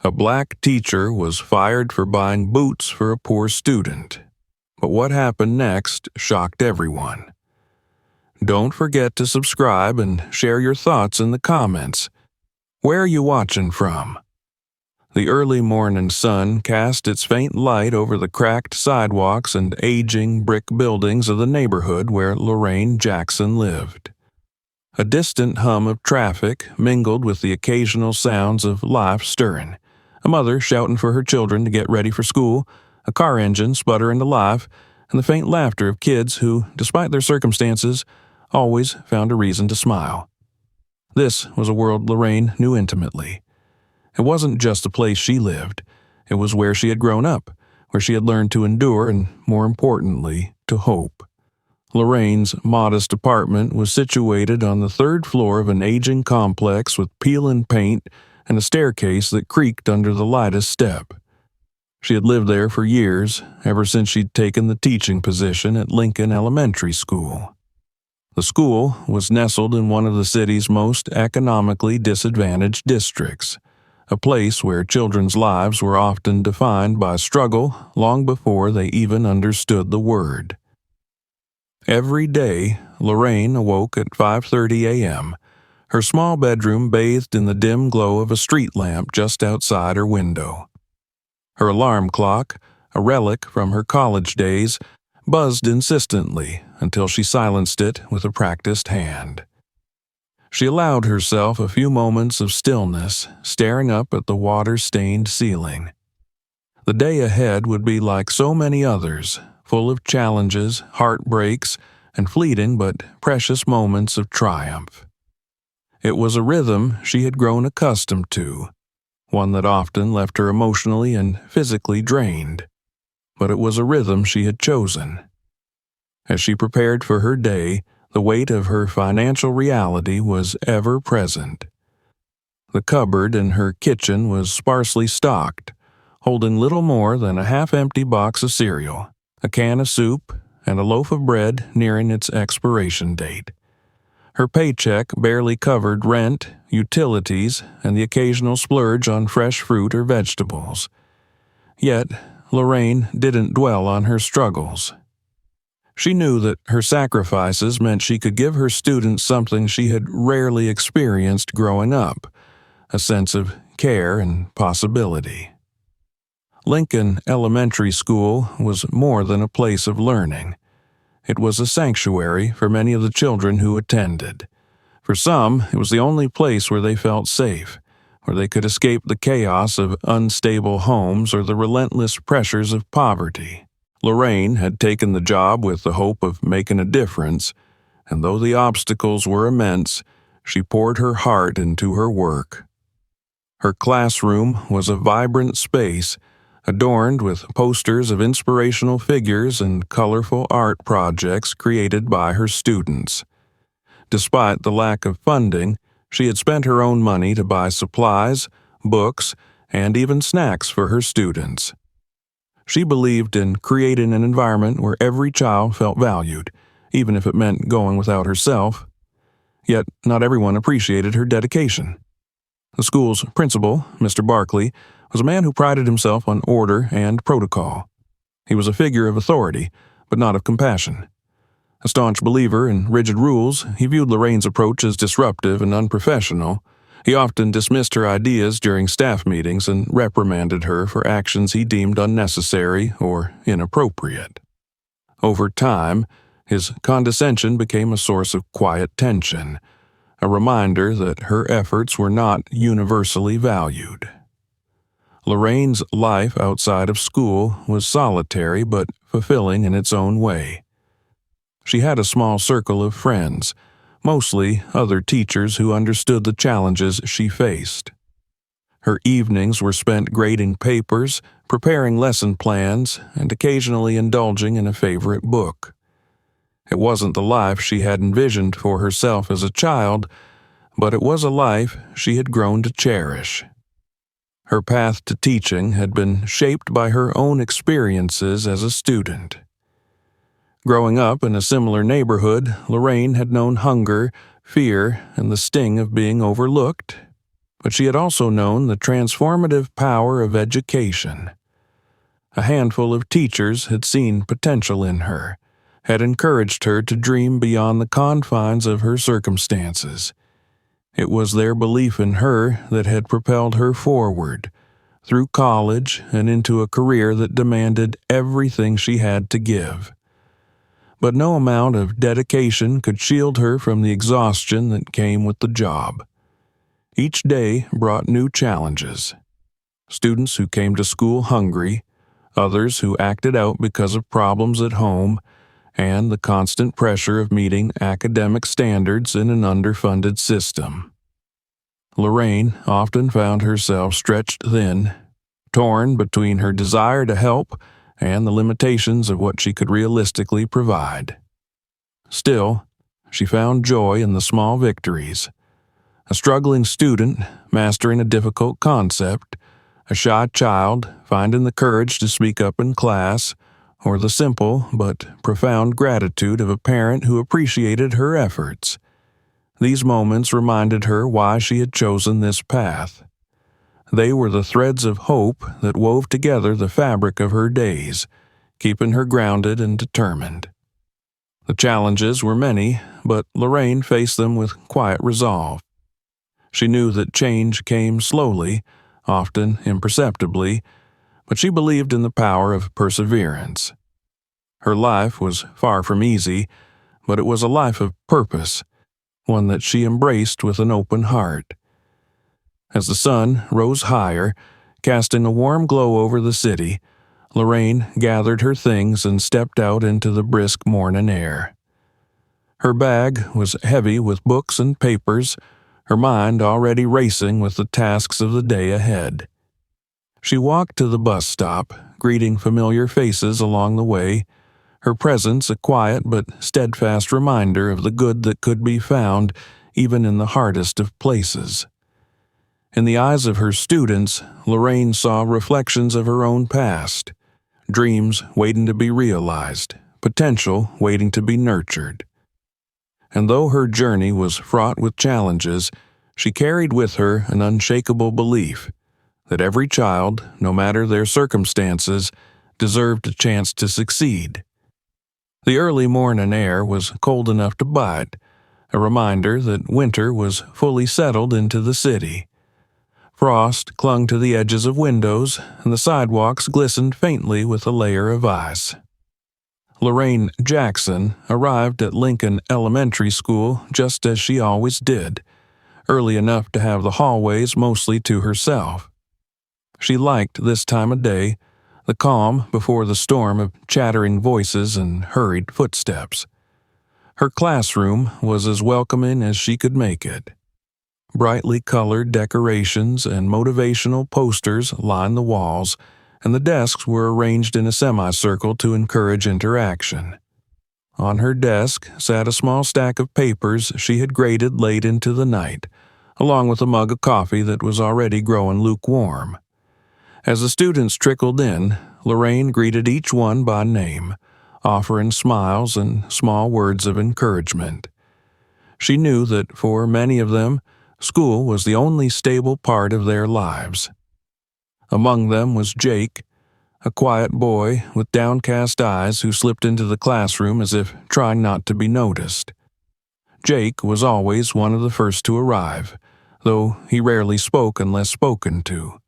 A black teacher was fired for buying boots for a poor student. But what happened next shocked everyone. Don't forget to subscribe and share your thoughts in the comments. Where are you watching from? The early morning sun cast its faint light over the cracked sidewalks and aging brick buildings of the neighborhood where Lorraine Jackson lived. A distant hum of traffic mingled with the occasional sounds of life stirring. A mother shouting for her children to get ready for school, a car engine sputtering to life, and the faint laughter of kids who, despite their circumstances, always found a reason to smile. This was a world Lorraine knew intimately. It wasn't just a place she lived. It was where she had grown up, where she had learned to endure and, more importantly, to hope. Lorraine's modest apartment was situated on the third floor of an aging complex with peel-and paint and a staircase that creaked under the lightest step. She had lived there for years, ever since she'd taken the teaching position at Lincoln Elementary School. The school was nestled in one of the city's most economically disadvantaged districts, a place where children's lives were often defined by struggle long before they even understood the word. Every day, Lorraine awoke at 5:30 a.m., her small bedroom bathed in the dim glow of a street lamp just outside her window. Her alarm clock, a relic from her college days, buzzed insistently until she silenced it with a practiced hand. She allowed herself a few moments of stillness, staring up at the water-stained ceiling. The day ahead would be like so many others, full of challenges, heartbreaks, and fleeting but precious moments of triumph. It was a rhythm she had grown accustomed to, one that often left her emotionally and physically drained. But it was a rhythm she had chosen. As she prepared for her day, the weight of her financial reality was ever present. The cupboard in her kitchen was sparsely stocked, holding little more than a half-empty box of cereal, a can of soup, and a loaf of bread nearing its expiration date. Her paycheck barely covered rent, utilities, and the occasional splurge on fresh fruit or vegetables. Yet, Lorraine didn't dwell on her struggles. She knew that her sacrifices meant she could give her students something she had rarely experienced growing up, a sense of care and possibility. Lincoln Elementary School was more than a place of learning. It was a sanctuary for many of the children who attended. For some, it was the only place where they felt safe, where they could escape the chaos of unstable homes or the relentless pressures of poverty. Lorraine had taken the job with the hope of making a difference, and though the obstacles were immense, she poured her heart into her work. Her classroom was a vibrant space, adorned with posters of inspirational figures and colorful art projects created by her students. Despite the lack of funding, she had spent her own money to buy supplies, books, and even snacks for her students. She believed in creating an environment where every child felt valued, even if it meant going without herself. Yet not everyone appreciated her dedication. The school's principal, Mr. Barkley, was a man who prided himself on order and protocol. He was a figure of authority, but not of compassion. A staunch believer in rigid rules, he viewed Lorraine's approach as disruptive and unprofessional. He often dismissed her ideas during staff meetings and reprimanded her for actions he deemed unnecessary or inappropriate. Over time, his condescension became a source of quiet tension, a reminder that her efforts were not universally valued. Lorraine's life outside of school was solitary but fulfilling in its own way. She had a small circle of friends, mostly other teachers who understood the challenges she faced. Her evenings were spent grading papers, preparing lesson plans, and occasionally indulging in a favorite book. It wasn't the life she had envisioned for herself as a child, but it was a life she had grown to cherish. Her path to teaching had been shaped by her own experiences as a student. Growing up in a similar neighborhood, Lorraine had known hunger, fear, and the sting of being overlooked. but she had also known the transformative power of education. A handful of teachers had seen potential in her, had encouraged her to dream beyond the confines of her circumstances. It was their belief in her that had propelled her forward, through college and into a career that demanded everything she had to give. But no amount of dedication could shield her from the exhaustion that came with the job. Each day brought new challenges. Students who came to school hungry, others who acted out because of problems at home, and the constant pressure of meeting academic standards in an underfunded system. Lorraine often found herself stretched thin, torn between her desire to help and the limitations of what she could realistically provide. Still, she found joy in the small victories. A struggling student mastering a difficult concept, a shy child finding the courage to speak up in class, or the simple but profound gratitude of a parent who appreciated her efforts. These moments reminded her why she had chosen this path. They were the threads of hope that wove together the fabric of her days, keeping her grounded and determined. The challenges were many, but Lorraine faced them with quiet resolve. She knew that change came slowly, often imperceptibly, but she believed in the power of perseverance. Her life was far from easy, but it was a life of purpose, one that she embraced with an open heart. As the sun rose higher, casting a warm glow over the city, Lorraine gathered her things and stepped out into the brisk morning air. Her bag was heavy with books and papers, her mind already racing with the tasks of the day ahead. She walked to the bus stop, greeting familiar faces along the way, her presence a quiet but steadfast reminder of the good that could be found even in the hardest of places. In the eyes of her students, Lorraine saw reflections of her own past, dreams waiting to be realized, potential waiting to be nurtured. And though her journey was fraught with challenges, she carried with her an unshakable belief that every child, no matter their circumstances, deserved a chance to succeed. The early morning air was cold enough to bite, a reminder that winter was fully settled into the city. Frost clung to the edges of windows, and the sidewalks glistened faintly with a layer of ice. Lorraine Jackson arrived at Lincoln Elementary School just as she always did, early enough to have the hallways mostly to herself. She liked this time of day, the calm before the storm of chattering voices and hurried footsteps. Her classroom was as welcoming as she could make it. Brightly colored decorations and motivational posters lined the walls, and the desks were arranged in a semicircle to encourage interaction. On her desk sat a small stack of papers she had graded late into the night, along with a mug of coffee that was already growing lukewarm. As the students trickled in, Lorraine greeted each one by name, offering smiles and small words of encouragement. She knew that for many of them, school was the only stable part of their lives. Among them was Jake, a quiet boy with downcast eyes who slipped into the classroom as if trying not to be noticed. Jake was always one of the first to arrive, though he rarely spoke unless spoken to.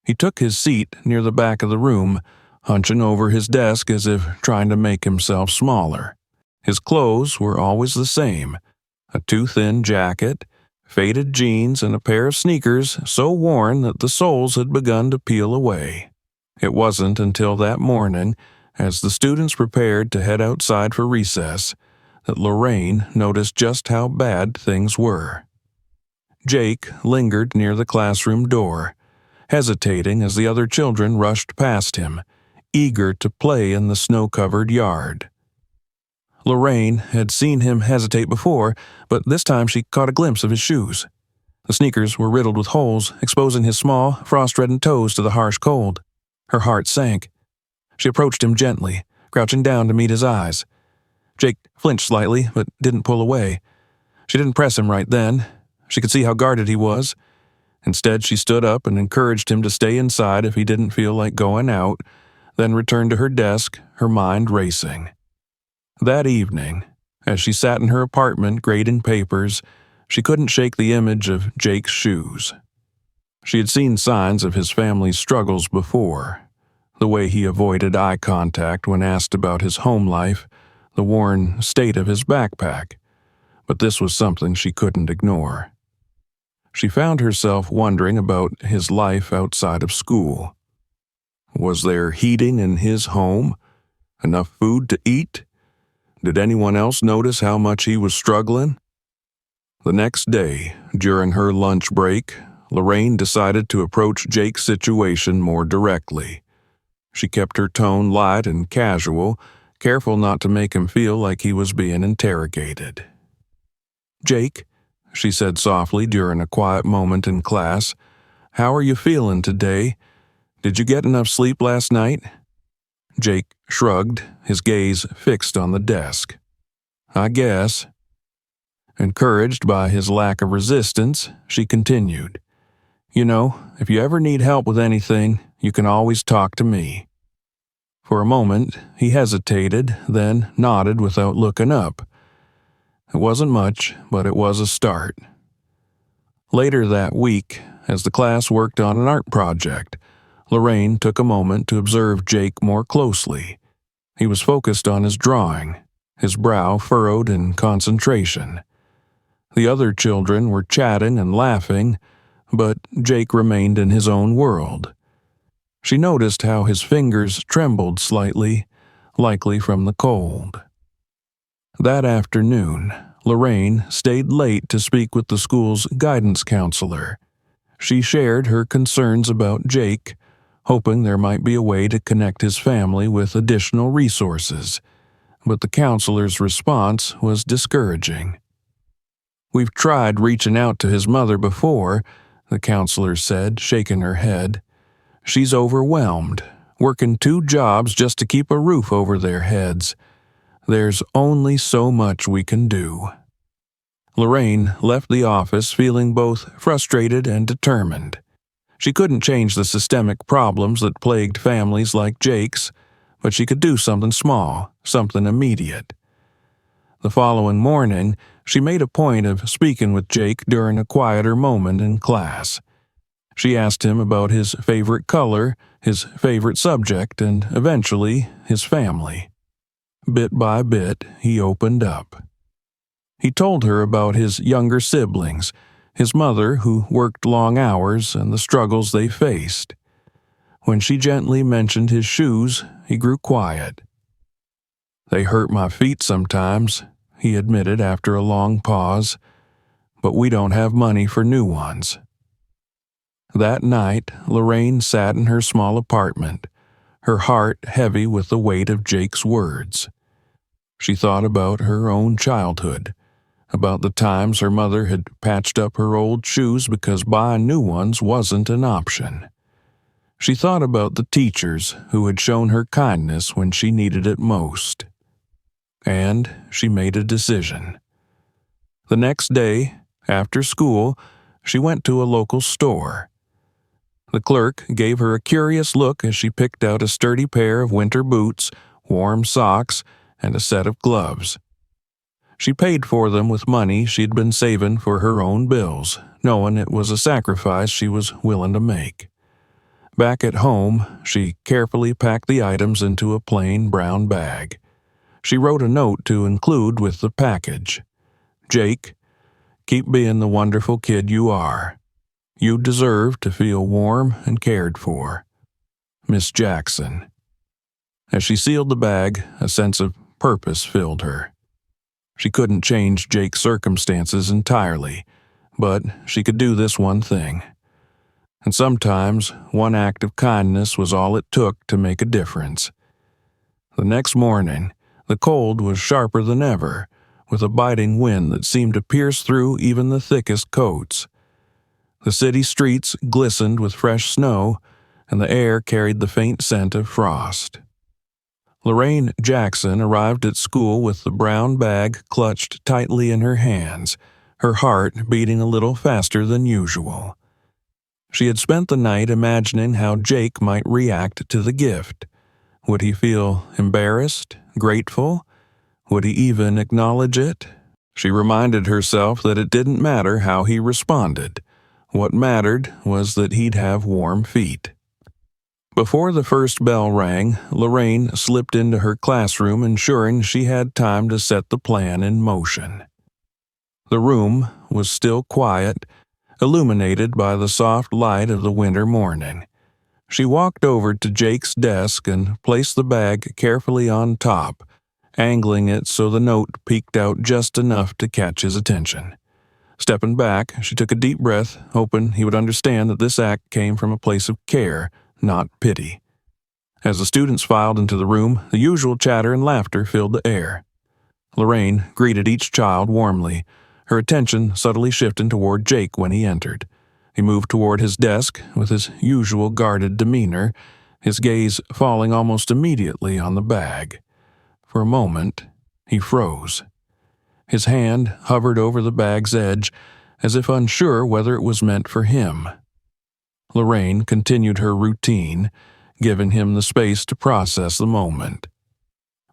He took his seat near the back of the room, hunching over his desk as if trying to make himself smaller. His clothes were always the same, a too-thin jacket, faded jeans, and a pair of sneakers so worn that the soles had begun to peel away. It wasn't until that morning, as the students prepared to head outside for recess, that Lorraine noticed just how bad things were. Jake lingered near the classroom door, hesitating as the other children rushed past him, eager to play in the snow-covered yard. Lorraine had seen him hesitate before, but this time she caught a glimpse of his shoes. The sneakers were riddled with holes, exposing his small, frost-reddened toes to the harsh cold. Her heart sank. She approached him gently, crouching down to meet his eyes. Jake flinched slightly, but didn't pull away. She didn't press him right then. She could see how guarded he was. Instead, she stood up and encouraged him to stay inside if he didn't feel like going out, then returned to her desk, her mind racing. That evening, as she sat in her apartment grading papers, she couldn't shake the image of Jake's shoes. She had seen signs of his family's struggles before. The way he avoided eye contact when asked about his home life, the worn state of his backpack. But this was something she couldn't ignore. She found herself wondering about his life outside of school. Was there heating in his home? Enough food to eat? Did anyone else notice how much he was struggling? The next day, during her lunch break, Lorraine decided to approach Jake's situation more directly. She kept her tone light and casual, careful not to make him feel like he was being interrogated. "Jake," she said softly during a quiet moment in class, "how are you feeling today? Did you get enough sleep last night?" Jake shrugged, his gaze fixed on the desk. "I guess." Encouraged by his lack of resistance, she continued, "You know, if you ever need help with anything, you can always talk to me." For a moment, he hesitated, then nodded without looking up. It wasn't much, but it was a start. Later that week, as the class worked on an art project, Lorraine took a moment to observe Jake more closely. He was focused on his drawing, his brow furrowed in concentration. The other children were chatting and laughing, but Jake remained in his own world. She noticed how his fingers trembled slightly, likely from the cold. That afternoon, Lorraine stayed late to speak with the school's guidance counselor. She shared her concerns about Jake, hoping there might be a way to connect his family with additional resources, but the counselor's response was discouraging. "We've tried reaching out to his mother before," the counselor said, shaking her head. "She's overwhelmed, working 2 jobs just to keep a roof over their heads. There's only so much we can do." Lorraine left the office feeling both frustrated and determined. She couldn't change the systemic problems that plagued families like Jake's, but she could do something small, something immediate. The following morning, she made a point of speaking with Jake during a quieter moment in class. She asked him about his favorite color, his favorite subject, and eventually, his family. Bit by bit, he opened up. He told her about his younger siblings, his mother who worked long hours, and the struggles they faced. When she gently mentioned his shoes, he grew quiet. "They hurt my feet sometimes," he admitted after a long pause, "but we don't have money for new ones." That night, Lorraine sat in her small apartment, her heart heavy with the weight of Jake's words. She thought about her own childhood, about the times her mother had patched up her old shoes because buying new ones wasn't an option. She thought about the teachers who had shown her kindness when she needed it most. And she made a decision. The next day, after school, she went to a local store. The clerk gave her a curious look as she picked out a sturdy pair of winter boots, warm socks, and a set of gloves. She paid for them with money she'd been saving for her own bills, knowing it was a sacrifice she was willing to make. Back at home, she carefully packed the items into a plain brown bag. She wrote a note to include with the package. "Jake, keep being the wonderful kid you are. You deserve to feel warm and cared for. Miss Jackson." As she sealed the bag, a sense of purpose filled her. She couldn't change Jake's circumstances entirely, but she could do this one thing. And sometimes, one act of kindness was all it took to make a difference. The next morning, the cold was sharper than ever, with a biting wind that seemed to pierce through even the thickest coats. The city streets glistened with fresh snow, and the air carried the faint scent of frost. Lorraine Jackson arrived at school with the brown bag clutched tightly in her hands, her heart beating a little faster than usual. She had spent the night imagining how Jake might react to the gift. Would he feel embarrassed, grateful? Would he even acknowledge it? She reminded herself that it didn't matter how he responded. What mattered was that he'd have warm feet. Before the first bell rang, Lorraine slipped into her classroom, ensuring she had time to set the plan in motion. The room was still quiet, illuminated by the soft light of the winter morning. She walked over to Jake's desk and placed the bag carefully on top, angling it so the note peeked out just enough to catch his attention. Stepping back, she took a deep breath, hoping he would understand that this act came from a place of care, not pity. As the students filed into the room, the usual chatter and laughter filled the air. Lorraine greeted each child warmly, her attention subtly shifting toward Jake when he entered. He moved toward his desk with his usual guarded demeanor, his gaze falling almost immediately on the bag. For a moment, he froze. His hand hovered over the bag's edge, as if unsure whether it was meant for him. Lorraine continued her routine, giving him the space to process the moment.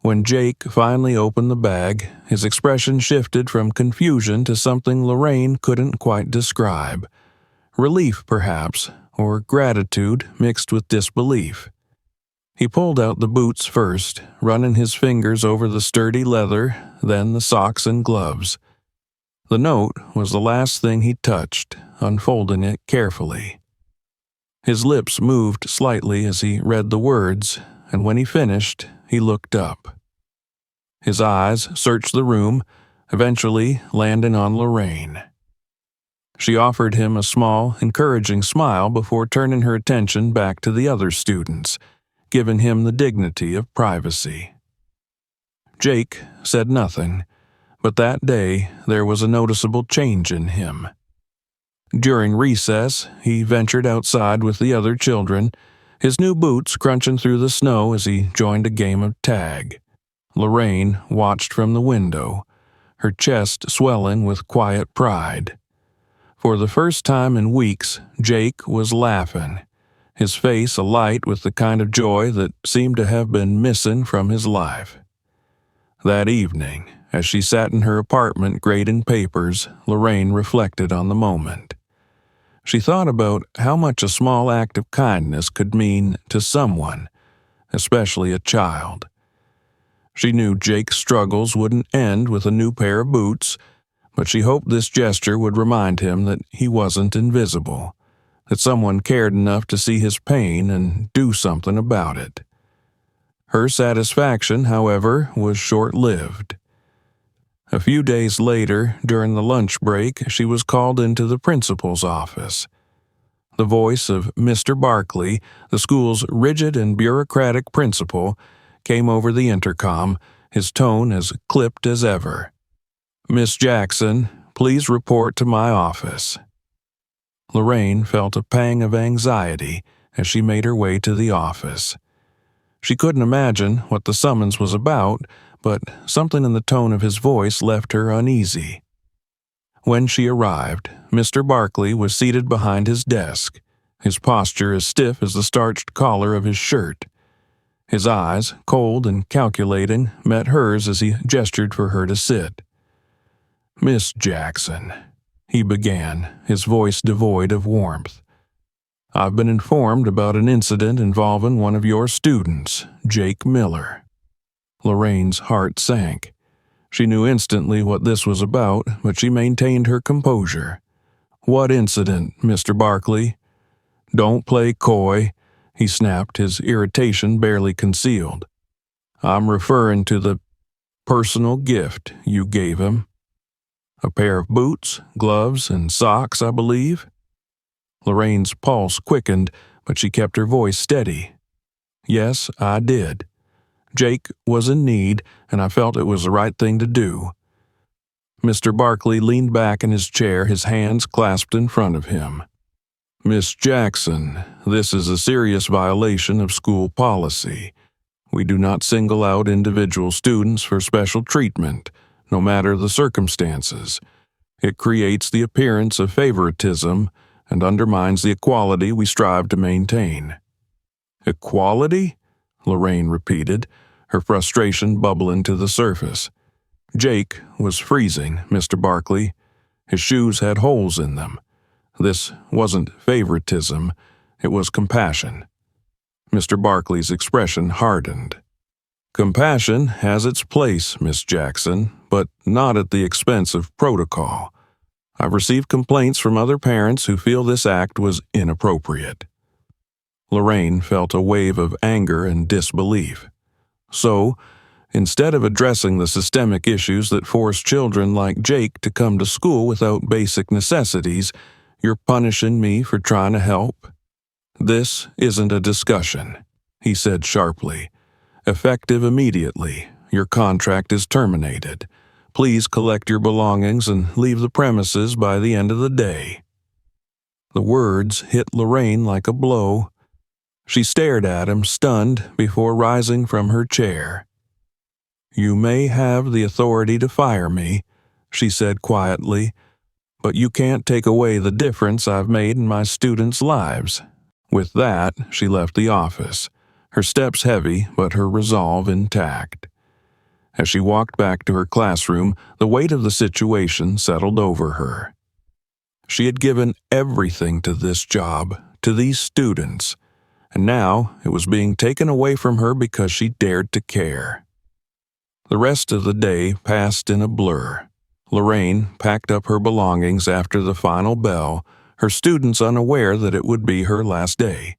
When Jake finally opened the bag, his expression shifted from confusion to something Lorraine couldn't quite describe. Relief, perhaps, or gratitude mixed with disbelief. He pulled out the boots first, running his fingers over the sturdy leather, then the socks and gloves. The note was the last thing he touched, unfolding it carefully. His lips moved slightly as he read the words, and when he finished, he looked up. His eyes searched the room, eventually landing on Lorraine. She offered him a small, encouraging smile before turning her attention back to the other students, giving him the dignity of privacy. Jake said nothing, but that day there was a noticeable change in him. During recess, he ventured outside with the other children, his new boots crunching through the snow as he joined a game of tag. Lorraine watched from the window, her chest swelling with quiet pride. For the first time in weeks, Jake was laughing, his face alight with the kind of joy that seemed to have been missing from his life. That evening, as she sat in her apartment grading papers, Lorraine reflected on the moment. She thought about how much a small act of kindness could mean to someone, especially a child. She knew Jake's struggles wouldn't end with a new pair of boots, but she hoped this gesture would remind him that he wasn't invisible, that someone cared enough to see his pain and do something about it. Her satisfaction, however, was short-lived. A few days later, during the lunch break, she was called into the principal's office. The voice of Mr. Barkley, the school's rigid and bureaucratic principal, came over the intercom, his tone as clipped as ever. "Miss Jackson, please report to my office." Lorraine felt a pang of anxiety as she made her way to the office. She couldn't imagine what the summons was about, but something in the tone of his voice left her uneasy. When she arrived, Mr. Barkley was seated behind his desk, his posture as stiff as the starched collar of his shirt. His eyes, cold and calculating, met hers as he gestured for her to sit. "Miss Jackson," he began, his voice devoid of warmth. "I've been informed about an incident involving one of your students, Jake Miller." Lorraine's heart sank. She knew instantly what this was about, but she maintained her composure. "What incident, Mr. Barkley?" "Don't play coy," he snapped, his irritation barely concealed. "I'm referring to the personal gift you gave him. A pair of boots, gloves, and socks, I believe?" Lorraine's pulse quickened, but she kept her voice steady. "Yes, I did. Jake was in need, and I felt it was the right thing to do." Mr. Barkley leaned back in his chair, his hands clasped in front of him. "Miss Jackson, this is a serious violation of school policy. We do not single out individual students for special treatment, no matter the circumstances. It creates the appearance of favoritism, and undermines the equality we strive to maintain." "Equality?" Lorraine repeated, her frustration bubbling to the surface. Jake was freezing, Mr. Barkley. His shoes had holes in them. This wasn't favoritism, it was compassion. Mr. Barkley's expression hardened. "Compassion has its place, Miss Jackson, but not at the expense of protocol. I've received complaints from other parents who feel this act was inappropriate." Lorraine felt a wave of anger and disbelief. "So, instead of addressing the systemic issues that force children like Jake to come to school without basic necessities, you're punishing me for trying to help?" "This isn't a discussion," he said sharply. "Effective immediately. Your contract is terminated. Please collect your belongings and leave the premises by the end of the day." The words hit Lorraine like a blow. She stared at him, stunned, before rising from her chair. "You may have the authority to fire me," she said quietly, "but you can't take away the difference I've made in my students' lives." With that, she left the office, her steps heavy but her resolve intact. As she walked back to her classroom, the weight of the situation settled over her. She had given everything to this job, to these students, and now it was being taken away from her because she dared to care. The rest of the day passed in a blur. Lorraine packed up her belongings after the final bell, her students unaware that it would be her last day.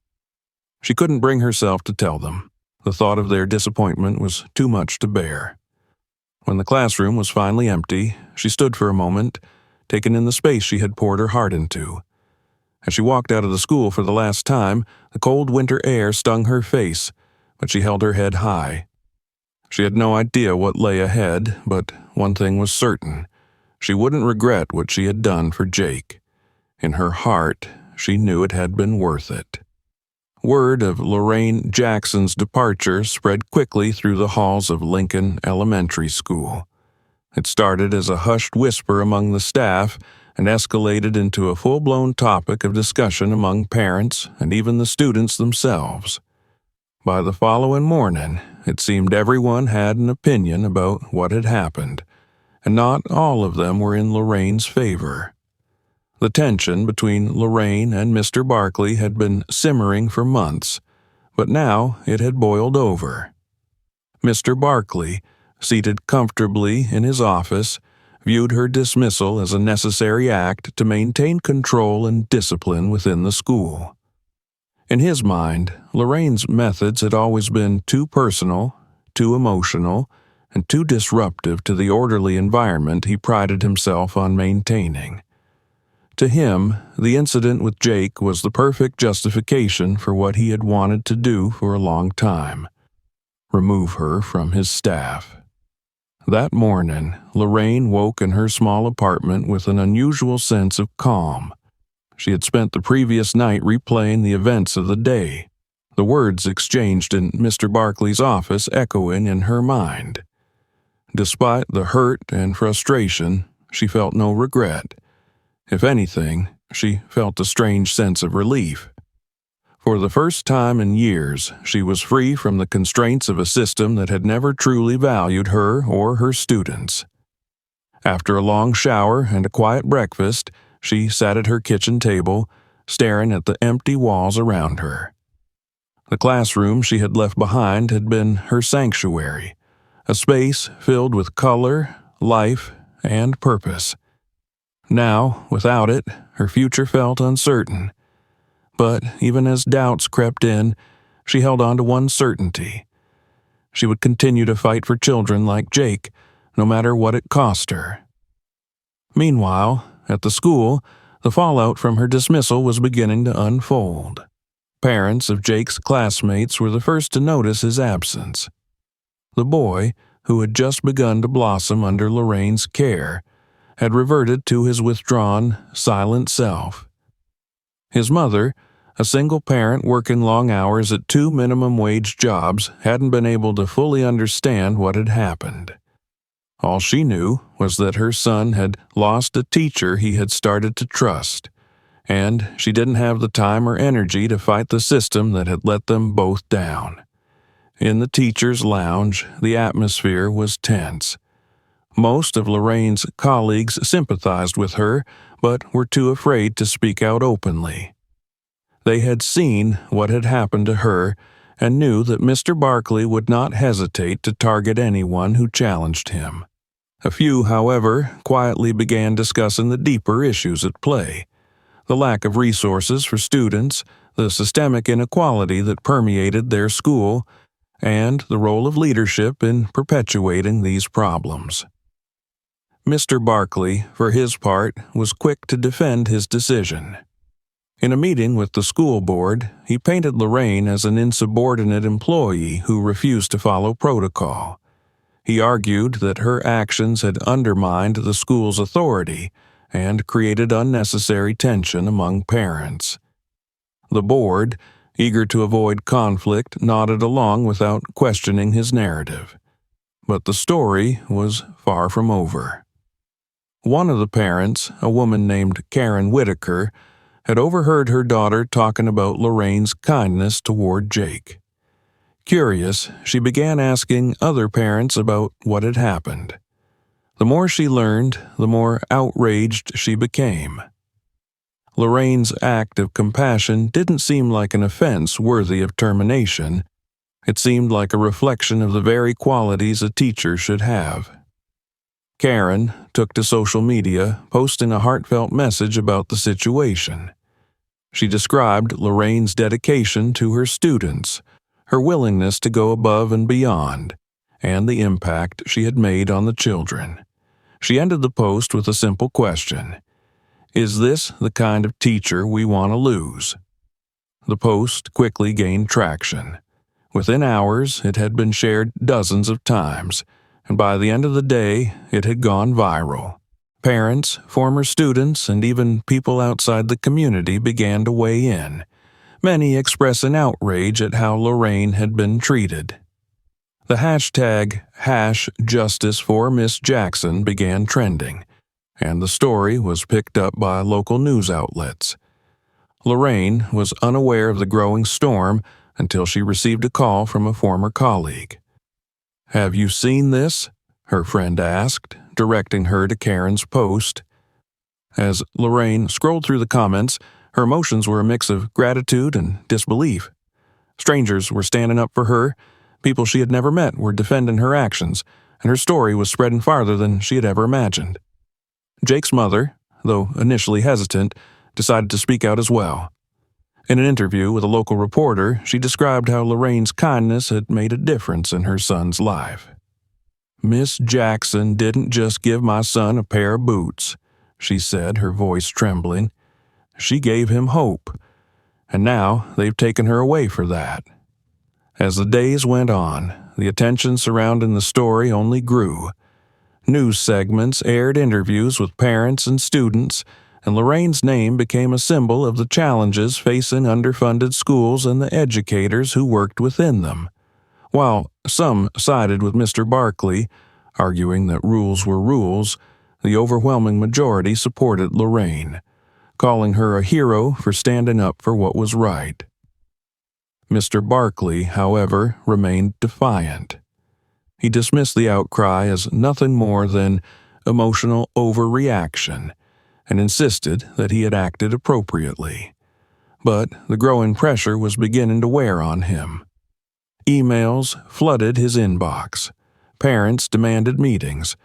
She couldn't bring herself to tell them. The thought of their disappointment was too much to bear. When the classroom was finally empty, she stood for a moment, taking in the space she had poured her heart into. As she walked out of the school for the last time, the cold winter air stung her face, but she held her head high. She had no idea what lay ahead, but one thing was certain. She wouldn't regret what she had done for Jake. In her heart, she knew it had been worth it. Word of Lorraine Jackson's departure spread quickly through the halls of Lincoln Elementary School. It started as a hushed whisper among the staff and escalated into a full-blown topic of discussion among parents and even the students themselves. By the following morning, it seemed everyone had an opinion about what had happened, and not all of them were in Lorraine's favor. The tension between Lorraine and Mr. Barkley had been simmering for months, but now it had boiled over. Mr. Barkley, seated comfortably in his office, viewed her dismissal as a necessary act to maintain control and discipline within the school. In his mind, Lorraine's methods had always been too personal, too emotional, and too disruptive to the orderly environment he prided himself on maintaining. To him, the incident with Jake was the perfect justification for what he had wanted to do for a long time: remove her from his staff. That morning, Lorraine woke in her small apartment with an unusual sense of calm. She had spent the previous night replaying the events of the day, the words exchanged in Mr. Barkley's office echoing in her mind. Despite the hurt and frustration, she felt no regret. If anything, she felt a strange sense of relief. For the first time in years, she was free from the constraints of a system that had never truly valued her or her students. After a long shower and a quiet breakfast, she sat at her kitchen table, staring at the empty walls around her. The classroom she had left behind had been her sanctuary, a space filled with color, life, and purpose. Now, without it, her future felt uncertain. But even as doubts crept in, she held on to one certainty. She would continue to fight for children like Jake, no matter what it cost her. Meanwhile, at the school, the fallout from her dismissal was beginning to unfold. Parents of Jake's classmates were the first to notice his absence. The boy, who had just begun to blossom under Lorraine's care, had reverted to his withdrawn, silent self. His mother, a single parent working long hours at 2 minimum-wage jobs, hadn't been able to fully understand what had happened. All she knew was that her son had lost a teacher he had started to trust, and she didn't have the time or energy to fight the system that had let them both down. In the teacher's lounge, the atmosphere was tense. Most of Lorraine's colleagues sympathized with her, but were too afraid to speak out openly. They had seen what had happened to her and knew that Mr. Barkley would not hesitate to target anyone who challenged him. A few, however, quietly began discussing the deeper issues at play: the lack of resources for students, the systemic inequality that permeated their school, and the role of leadership in perpetuating these problems. Mr. Barkley, for his part, was quick to defend his decision. In a meeting with the school board, he painted Lorraine as an insubordinate employee who refused to follow protocol. He argued that her actions had undermined the school's authority and created unnecessary tension among parents. The board, eager to avoid conflict, nodded along without questioning his narrative. But the story was far from over. One of the parents, a woman named Karen Whitaker, had overheard her daughter talking about Lorraine's kindness toward Jake. Curious, she began asking other parents about what had happened. The more she learned, the more outraged she became. Lorraine's act of compassion didn't seem like an offense worthy of termination. It seemed like a reflection of the very qualities a teacher should have. Karen took to social media, posting a heartfelt message about the situation. She described Lorraine's dedication to her students, her willingness to go above and beyond, and the impact she had made on the children. She ended the post with a simple question: "Is this the kind of teacher we want to lose?" The post quickly gained traction. Within hours, it had been shared dozens of times, and by the end of the day, it had gone viral. Parents, former students, and even people outside the community began to weigh in, many expressing outrage at how Lorraine had been treated. The hashtag #JusticeForMissJackson began trending, and the story was picked up by local news outlets. Lorraine was unaware of the growing storm until she received a call from a former colleague. "Have you seen this?" her friend asked, directing her to Karen's post. As Lorraine scrolled through the comments, her emotions were a mix of gratitude and disbelief. Strangers were standing up for her, people she had never met were defending her actions, and her story was spreading farther than she had ever imagined. Jake's mother, though initially hesitant, decided to speak out as well. In an interview with a local reporter, she described how Lorraine's kindness had made a difference in her son's life. "Miss Jackson didn't just give my son a pair of boots," she said, her voice trembling. "She gave him hope, and now they've taken her away for that." As the days went on, the attention surrounding the story only grew. News segments aired interviews with parents and students, and Lorraine's name became a symbol of the challenges facing underfunded schools and the educators who worked within them. While some sided with Mr. Barkley, arguing that rules were rules, the overwhelming majority supported Lorraine, calling her a hero for standing up for what was right. Mr. Barkley, however, remained defiant. He dismissed the outcry as nothing more than emotional overreaction and insisted that he had acted appropriately. But the growing pressure was beginning to wear on him. Emails flooded his inbox. Parents demanded meetings,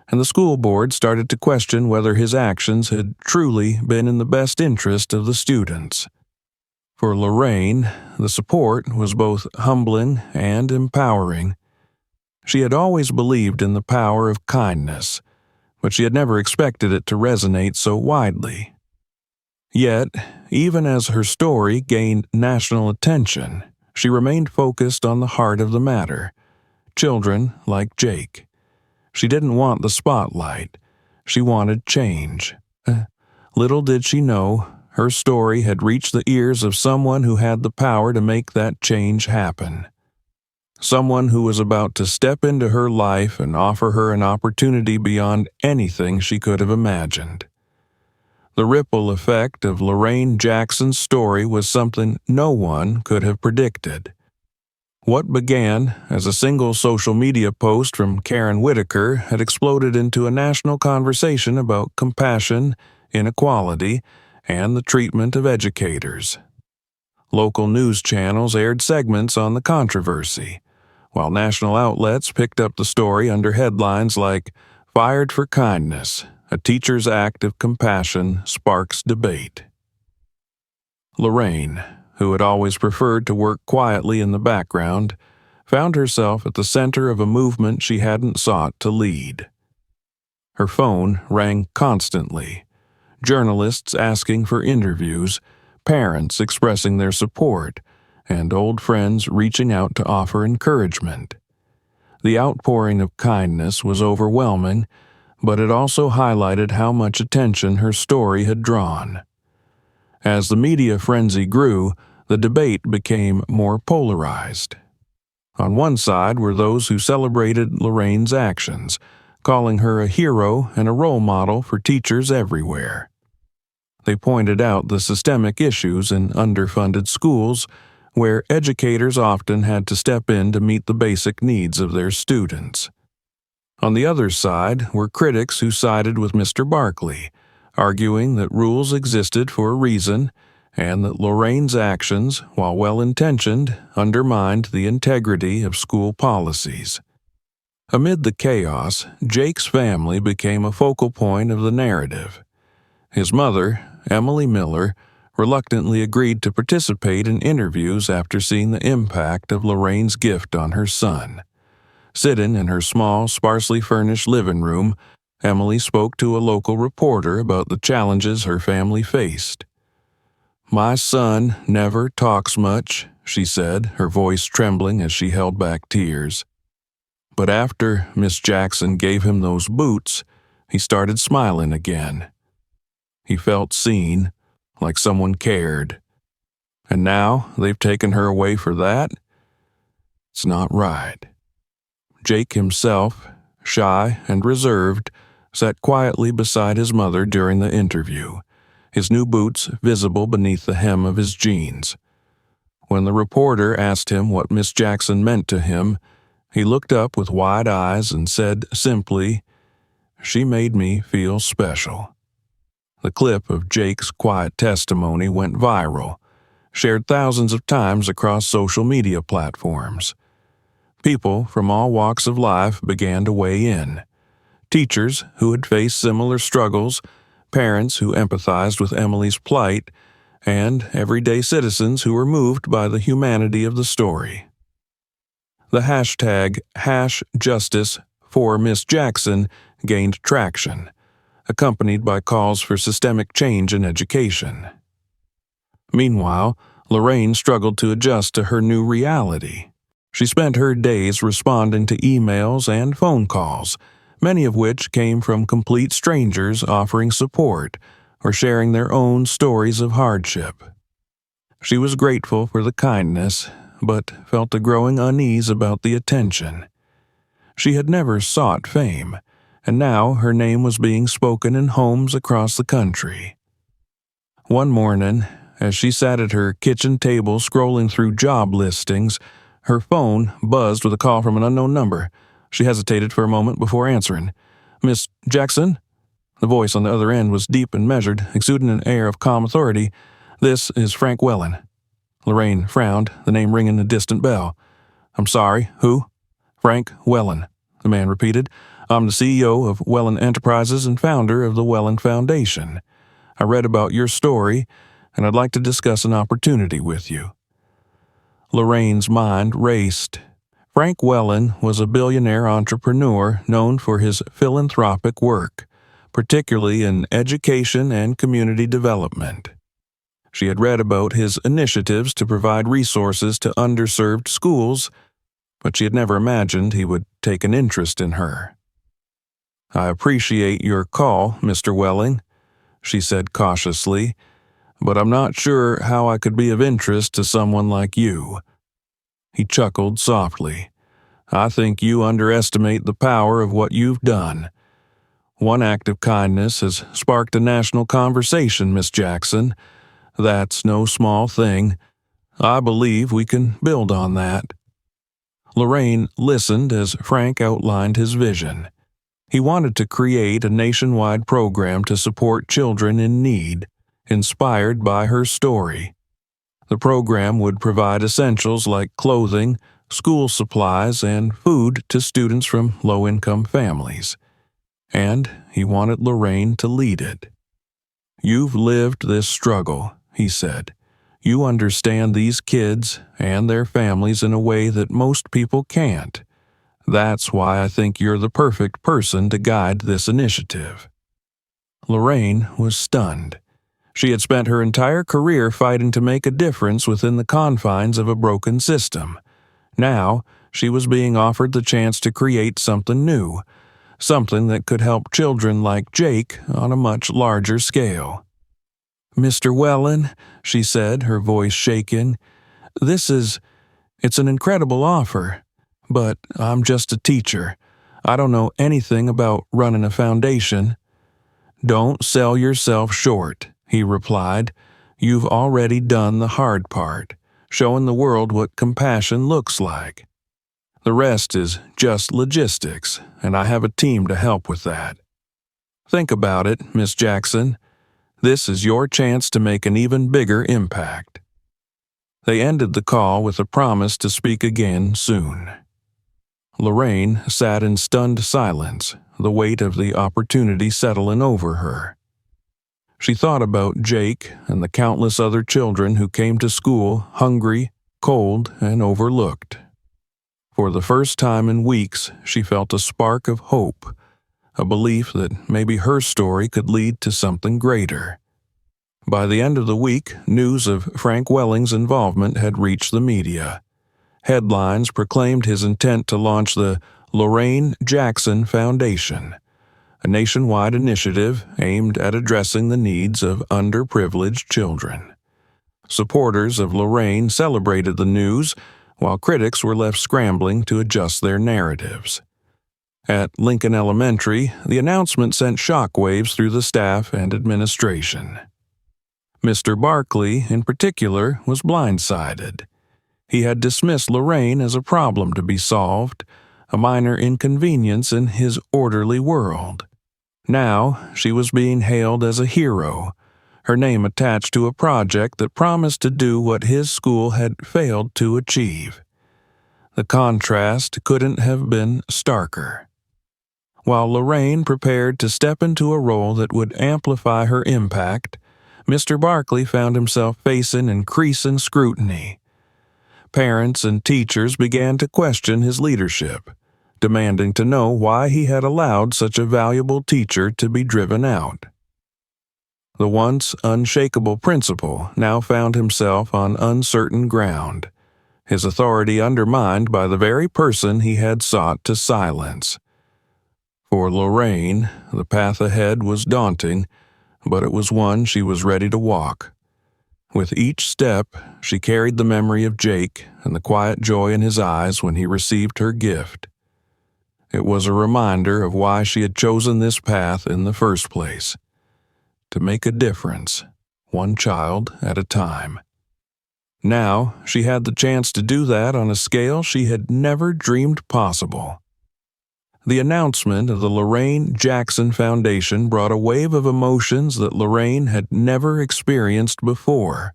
and the school board started to question whether his actions had truly been in the best interest of the students. For Lorraine, the support was both humbling and empowering. She had always believed in the power of kindness, but she had never expected it to resonate so widely. Yet, even as her story gained national attention, she remained focused on the heart of the matter: children like Jake. She didn't want the spotlight. She wanted change. Little did she know, her story had reached the ears of someone who had the power to make that change happen. Someone who was about to step into her life and offer her an opportunity beyond anything she could have imagined. The ripple effect of Lorraine Jackson's story was something no one could have predicted. What began as a single social media post from Karen Whitaker had exploded into a national conversation about compassion, inequality, and the treatment of educators. Local news channels aired segments on the controversy, while national outlets picked up the story under headlines like "Fired for Kindness, a Teacher's Act of Compassion Sparks Debate." Lorraine, who had always preferred to work quietly in the background, found herself at the center of a movement she hadn't sought to lead. Her phone rang constantly, journalists asking for interviews, parents expressing their support, and old friends reaching out to offer encouragement. The outpouring of kindness was overwhelming, but it also highlighted how much attention her story had drawn. As the media frenzy grew, the debate became more polarized. On one side were those who celebrated Lorraine's actions, calling her a hero and a role model for teachers everywhere. They pointed out the systemic issues in underfunded schools, where educators often had to step in to meet the basic needs of their students. On the other side were critics who sided with Mr. Barkley, arguing that rules existed for a reason and that Lorraine's actions, while well-intentioned, undermined the integrity of school policies. Amid the chaos, Jake's family became a focal point of the narrative. His mother, Emily Miller, reluctantly agreed to participate in interviews after seeing the impact of Lorraine's gift on her son. Sitting in her small, sparsely furnished living room, Emily spoke to a local reporter about the challenges her family faced. "My son never talks much," she said, her voice trembling as she held back tears. "But after Miss Jackson gave him those boots, he started smiling again. He felt seen, like someone cared. And now they've taken her away for that? It's not right." Jake himself, shy and reserved, sat quietly beside his mother during the interview, his new boots visible beneath the hem of his jeans. When the reporter asked him what Miss Jackson meant to him, he looked up with wide eyes and said simply, "She made me feel special." The clip of Jake's quiet testimony went viral, shared thousands of times across social media platforms. People from all walks of life began to weigh in. Teachers who had faced similar struggles, parents who empathized with Emily's plight, and everyday citizens who were moved by the humanity of the story. The hashtag #JusticeForMissJackson gained traction, accompanied by calls for systemic change in education. Meanwhile, Lorraine struggled to adjust to her new reality. She spent her days responding to emails and phone calls, many of which came from complete strangers offering support or sharing their own stories of hardship. She was grateful for the kindness, but felt a growing unease about the attention. She had never sought fame, and now her name was being spoken in homes across the country. One morning, as she sat at her kitchen table scrolling through job listings, her phone buzzed with a call from an unknown number. She hesitated for a moment before answering. "Miss Jackson?" The voice on the other end was deep and measured, exuding an air of calm authority. "This is Frank Wellen." Lorraine frowned, the name ringing a distant bell. "I'm sorry, who?" "Frank Wellen," the man repeated. "I'm the CEO of Wellen Enterprises and founder of the Wellen Foundation. I read about your story, and I'd like to discuss an opportunity with you." Lorraine's mind raced. Frank Wellen was a billionaire entrepreneur known for his philanthropic work, particularly in education and community development. She had read about his initiatives to provide resources to underserved schools, but she had never imagined he would take an interest in her. "I appreciate your call, Mr. Welling," she said cautiously, "but I'm not sure how I could be of interest to someone like you." He chuckled softly. "I think you underestimate the power of what you've done. One act of kindness has sparked a national conversation, Miss Jackson. That's no small thing. I believe we can build on that." Lorraine listened as Frank outlined his vision. He wanted to create a nationwide program to support children in need, inspired by her story. The program would provide essentials like clothing, school supplies, and food to students from low-income families. And he wanted Lorraine to lead it. "You've lived this struggle," he said. "You understand these kids and their families in a way that most people can't. That's why I think you're the perfect person to guide this initiative." Lorraine was stunned. She had spent her entire career fighting to make a difference within the confines of a broken system. Now, she was being offered the chance to create something new, something that could help children like Jake on a much larger scale. "Mr. Wellen," she said, her voice shaking, it's an incredible offer, but I'm just a teacher. I don't know anything about running a foundation." "Don't sell yourself short," he replied. "You've already done the hard part, showing the world what compassion looks like. The rest is just logistics, and I have a team to help with that. Think about it, Miss Jackson. This is your chance to make an even bigger impact." They ended the call with a promise to speak again soon. Lorraine sat in stunned silence, the weight of the opportunity settling over her. She thought about Jake and the countless other children who came to school hungry, cold, and overlooked. For the first time in weeks, she felt a spark of hope, a belief that maybe her story could lead to something greater. By the end of the week, news of Frank Welling's involvement had reached the media. Headlines proclaimed his intent to launch the Lorraine Jackson Foundation, a nationwide initiative aimed at addressing the needs of underprivileged children. Supporters of Lorraine celebrated the news, while critics were left scrambling to adjust their narratives. At Lincoln Elementary, the announcement sent shockwaves through the staff and administration. Mr. Barkley, in particular, was blindsided. He had dismissed Lorraine as a problem to be solved, a minor inconvenience in his orderly world. Now, she was being hailed as a hero, her name attached to a project that promised to do what his school had failed to achieve. The contrast couldn't have been starker. While Lorraine prepared to step into a role that would amplify her impact, Mr. Barkley found himself facing increasing scrutiny. Parents and teachers began to question his leadership, demanding to know why he had allowed such a valuable teacher to be driven out. The once unshakable principal now found himself on uncertain ground, his authority undermined by the very person he had sought to silence. For Lorraine, the path ahead was daunting, but it was one she was ready to walk. With each step, she carried the memory of Jake and the quiet joy in his eyes when he received her gift. It was a reminder of why she had chosen this path in the first place: to make a difference, one child at a time. Now, she had the chance to do that on a scale she had never dreamed possible. The announcement of the Lorraine Jackson Foundation brought a wave of emotions that Lorraine had never experienced before.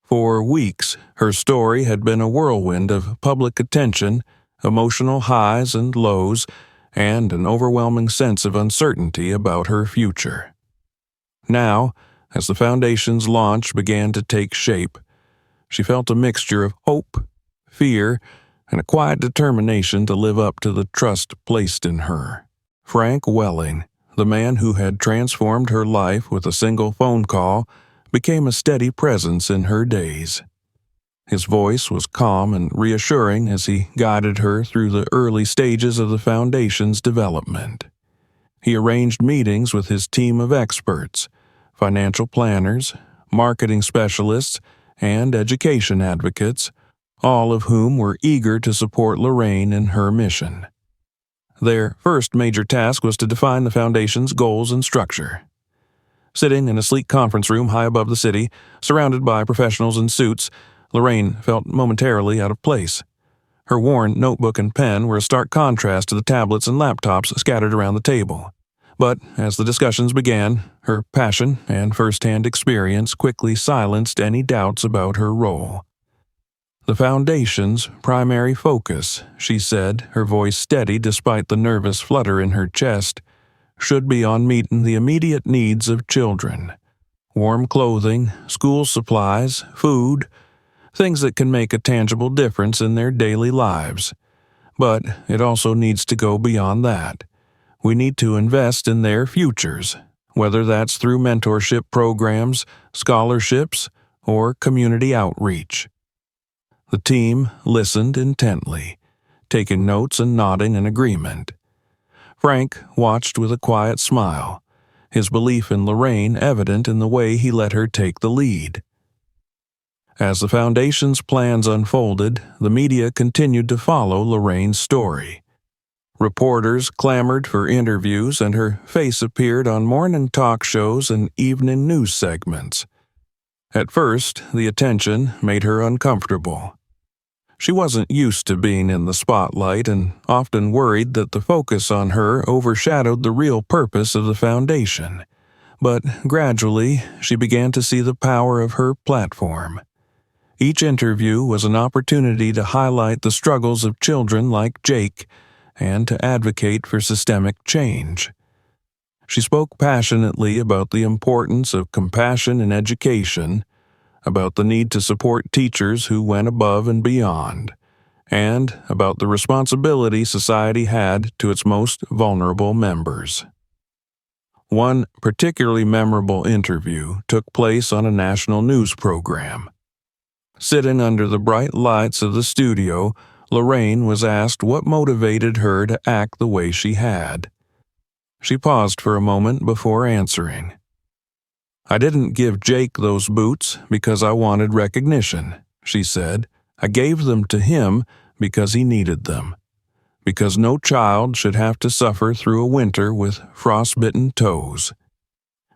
For weeks, her story had been a whirlwind of public attention, emotional highs and lows, and an overwhelming sense of uncertainty about her future. Now, as the foundation's launch began to take shape, she felt a mixture of hope, fear, and a quiet determination to live up to the trust placed in her. Frank Welling, the man who had transformed her life with a single phone call, became a steady presence in her days. His voice was calm and reassuring as he guided her through the early stages of the foundation's development. He arranged meetings with his team of experts, financial planners, marketing specialists, and education advocates, all of whom were eager to support Lorraine in her mission. Their first major task was to define the foundation's goals and structure. Sitting in a sleek conference room high above the city, surrounded by professionals in suits, Lorraine felt momentarily out of place. Her worn notebook and pen were a stark contrast to the tablets and laptops scattered around the table. But as the discussions began, her passion and first-hand experience quickly silenced any doubts about her role. "The Foundation's primary focus," she said, her voice steady despite the nervous flutter in her chest, "should be on meeting the immediate needs of children. Warm clothing, school supplies, food, things that can make a tangible difference in their daily lives. But it also needs to go beyond that. We need to invest in their futures, whether that's through mentorship programs, scholarships, or community outreach." The team listened intently, taking notes and nodding in agreement. Frank watched with a quiet smile, his belief in Lorraine evident in the way he let her take the lead. As the Foundation's plans unfolded, the media continued to follow Lorraine's story. Reporters clamored for interviews, and her face appeared on morning talk shows and evening news segments. At first, the attention made her uncomfortable. She wasn't used to being in the spotlight and often worried that the focus on her overshadowed the real purpose of the Foundation. But gradually, she began to see the power of her platform. Each interview was an opportunity to highlight the struggles of children like Jake and to advocate for systemic change. She spoke passionately about the importance of compassion in education, about the need to support teachers who went above and beyond, and about the responsibility society had to its most vulnerable members. One particularly memorable interview took place on a national news program. Sitting under the bright lights of the studio, Lorraine was asked what motivated her to act the way she had. She paused for a moment before answering. "I didn't give Jake those boots because I wanted recognition," she said. "I gave them to him because he needed them. Because no child should have to suffer through a winter with frostbitten toes.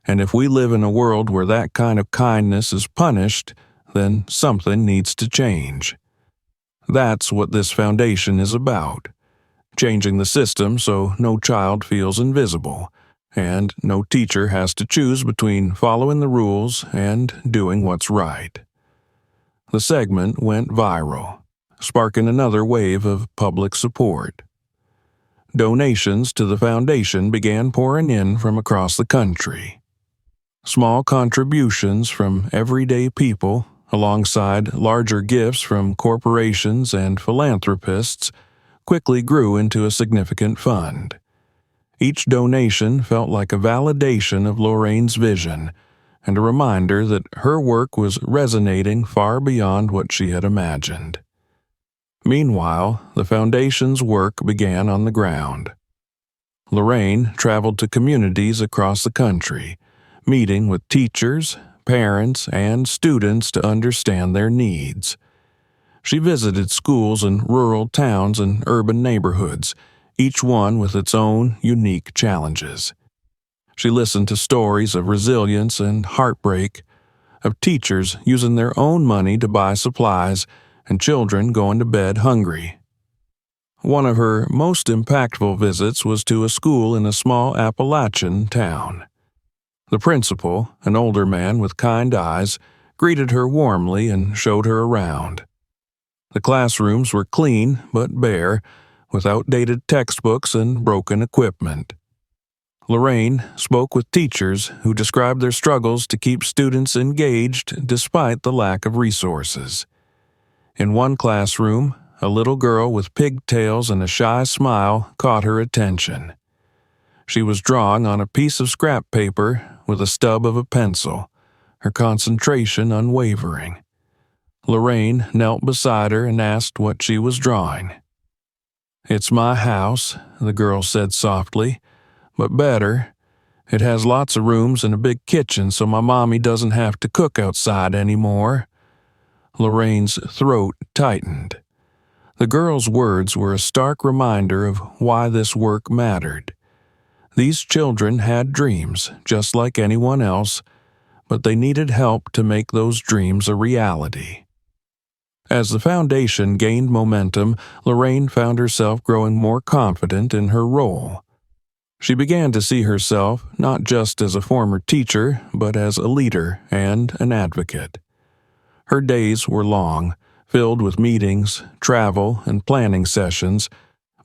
And if we live in a world where that kind of kindness is punished, then something needs to change. That's what this foundation is about. Changing the system so no child feels invisible, and no teacher has to choose between following the rules and doing what's right." The segment went viral, sparking another wave of public support. Donations to the foundation began pouring in from across the country. Small contributions from everyday people, alongside larger gifts from corporations and philanthropists, quickly grew into a significant fund. Each donation felt like a validation of Lorraine's vision and a reminder that her work was resonating far beyond what she had imagined. Meanwhile, the Foundation's work began on the ground. Lorraine traveled to communities across the country, meeting with teachers, parents, and students to understand their needs. She visited schools in rural towns and urban neighborhoods, each one with its own unique challenges. She listened to stories of resilience and heartbreak, of teachers using their own money to buy supplies and children going to bed hungry. One of her most impactful visits was to a school in a small Appalachian town. The principal, an older man with kind eyes, greeted her warmly and showed her around. The classrooms were clean but bare, with outdated textbooks and broken equipment. Lorraine spoke with teachers who described their struggles to keep students engaged despite the lack of resources. In one classroom, a little girl with pigtails and a shy smile caught her attention. She was drawing on a piece of scrap paper with a stub of a pencil, her concentration unwavering. Lorraine knelt beside her and asked what she was drawing. "It's my house," the girl said softly, "but better. It has lots of rooms and a big kitchen so my mommy doesn't have to cook outside anymore." Lorraine's throat tightened. The girl's words were a stark reminder of why this work mattered. These children had dreams, just like anyone else, but they needed help to make those dreams a reality. As the foundation gained momentum, Lorraine found herself growing more confident in her role. She began to see herself not just as a former teacher, but as a leader and an advocate. Her days were long, filled with meetings, travel, and planning sessions,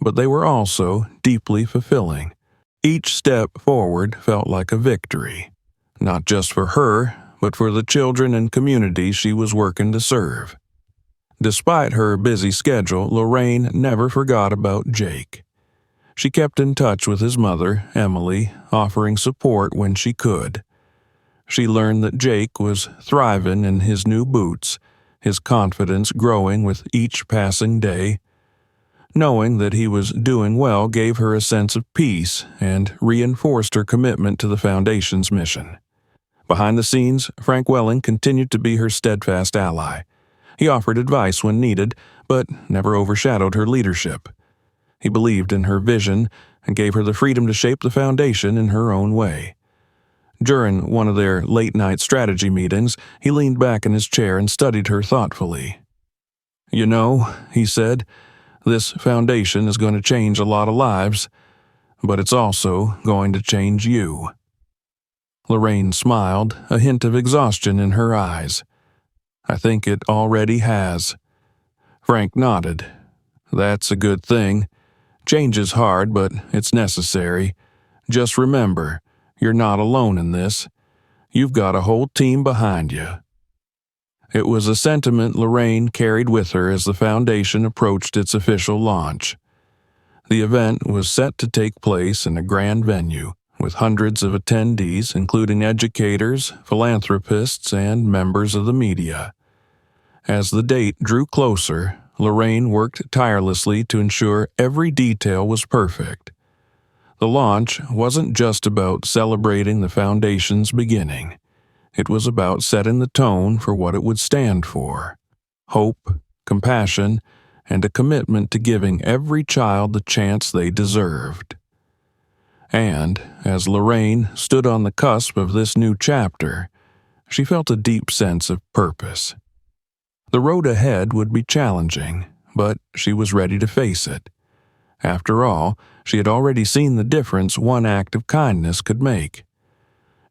but they were also deeply fulfilling. Each step forward felt like a victory, not just for her, but for the children and community she was working to serve. Despite her busy schedule, Lorraine never forgot about Jake. She kept in touch with his mother, Emily, offering support when she could. She learned that Jake was thriving in his new boots, his confidence growing with each passing day. Knowing that he was doing well gave her a sense of peace and reinforced her commitment to the Foundation's mission. Behind the scenes, Frank Welling continued to be her steadfast ally. He offered advice when needed, but never overshadowed her leadership. He believed in her vision and gave her the freedom to shape the Foundation in her own way. During one of their late-night strategy meetings, he leaned back in his chair and studied her thoughtfully. "You know," he said, "this Foundation is going to change a lot of lives, but it's also going to change you." Lorraine smiled, a hint of exhaustion in her eyes. "I think it already has." Frank nodded. "That's a good thing. Change is hard, but it's necessary. Just remember, you're not alone in this. You've got a whole team behind you." It was a sentiment Lorraine carried with her as the Foundation approached its official launch. The event was set to take place in a grand venue, with hundreds of attendees, including educators, philanthropists, and members of the media. As the date drew closer, Lorraine worked tirelessly to ensure every detail was perfect. The launch wasn't just about celebrating the Foundation's beginning. It was about setting the tone for what it would stand for: hope, compassion, and a commitment to giving every child the chance they deserved. And, as Lorraine stood on the cusp of this new chapter, she felt a deep sense of purpose. The road ahead would be challenging, but she was ready to face it. After all, she had already seen the difference one act of kindness could make.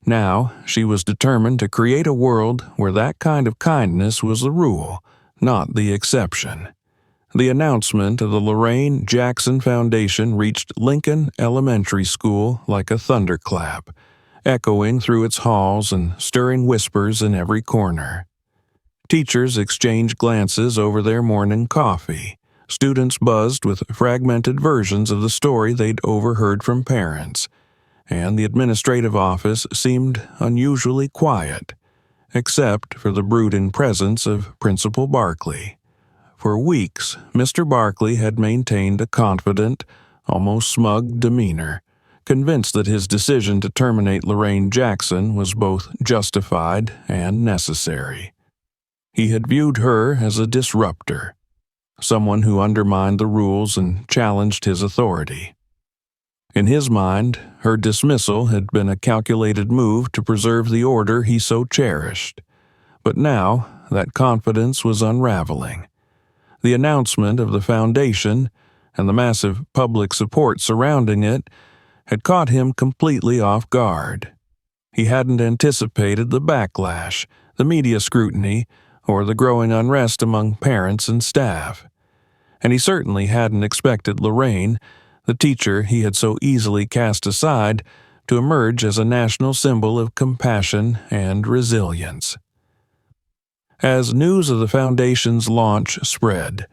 Now, she was determined to create a world where that kind of kindness was the rule, not the exception. The announcement of the Lorraine Jackson Foundation reached Lincoln Elementary School like a thunderclap, echoing through its halls and stirring whispers in every corner. Teachers exchanged glances over their morning coffee. Students buzzed with fragmented versions of the story they'd overheard from parents, and the administrative office seemed unusually quiet, except for the brooding presence of Principal Barkley. For weeks, Mr. Barkley had maintained a confident, almost smug demeanor, convinced that his decision to terminate Lorraine Jackson was both justified and necessary. He had viewed her as a disruptor, someone who undermined the rules and challenged his authority. In his mind, her dismissal had been a calculated move to preserve the order he so cherished. But now, that confidence was unraveling. The announcement of the Foundation and the massive public support surrounding it had caught him completely off guard. He hadn't anticipated the backlash, the media scrutiny, or the growing unrest among parents and staff. And he certainly hadn't expected Lorraine, the teacher he had so easily cast aside, to emerge as a national symbol of compassion and resilience. As news of the Foundation's launch spread,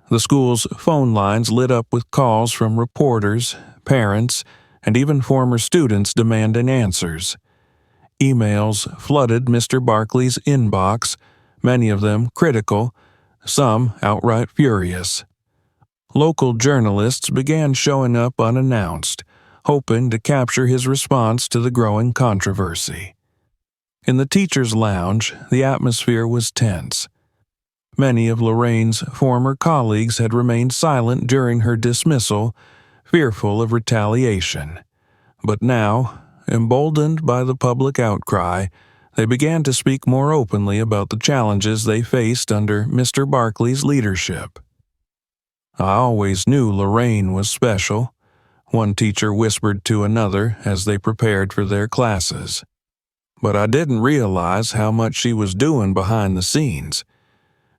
the school's phone lines lit up with calls from reporters, parents, and even former students demanding answers. Emails flooded Mr. Barkley's inbox, many of them critical, some outright furious. Local journalists began showing up unannounced, hoping to capture his response to the growing controversy. In the teacher's lounge, the atmosphere was tense. Many of Lorraine's former colleagues had remained silent during her dismissal, fearful of retaliation. But now, emboldened by the public outcry, they began to speak more openly about the challenges they faced under Mr. Barkley's leadership. "I always knew Lorraine was special," one teacher whispered to another as they prepared for their classes. "But I didn't realize how much she was doing behind the scenes.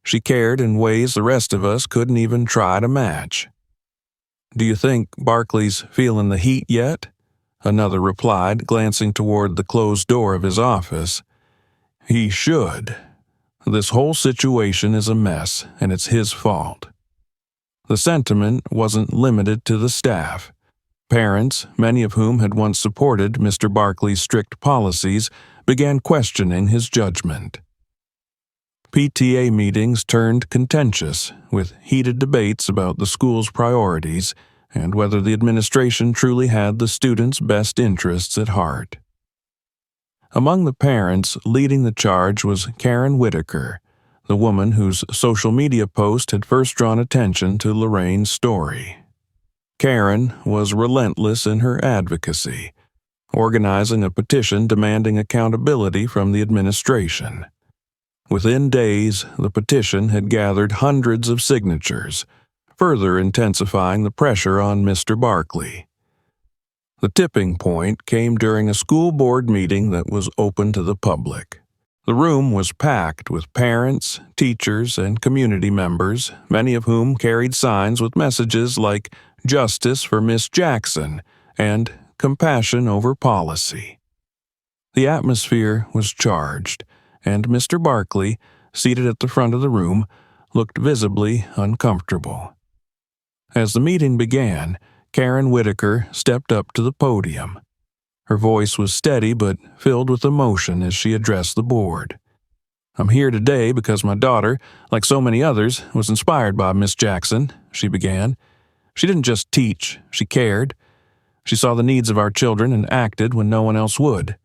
She cared in ways the rest of us couldn't even try to match." "Do you think Barkley's feeling the heat yet?" another replied, glancing toward the closed door of his office. "He should. This whole situation is a mess, and it's his fault." The sentiment wasn't limited to the staff. Parents, many of whom had once supported Mr. Barkley's strict policies, began questioning his judgment. PTA meetings turned contentious, with heated debates about the school's priorities and whether the administration truly had the students' best interests at heart. Among the parents leading the charge was Karen Whitaker, the woman whose social media post had first drawn attention to Lorraine's story. Karen was relentless in her advocacy, organizing a petition demanding accountability from the administration. Within days, the petition had gathered hundreds of signatures, further intensifying the pressure on Mr. Barkley. The tipping point came during a school board meeting that was open to the public. The room was packed with parents, teachers, and community members, many of whom carried signs with messages like "Justice for Miss Jackson" and "Compassion over policy." The atmosphere was charged, and Mr. Barkley, seated at the front of the room, looked visibly uncomfortable. As the meeting began, Karen Whitaker stepped up to the podium. Her voice was steady but filled with emotion as she addressed the board. "I'm here today because my daughter, like so many others, was inspired by Miss Jackson," she began. "She didn't just teach, she cared. She saw the needs of our children and acted when no one else would.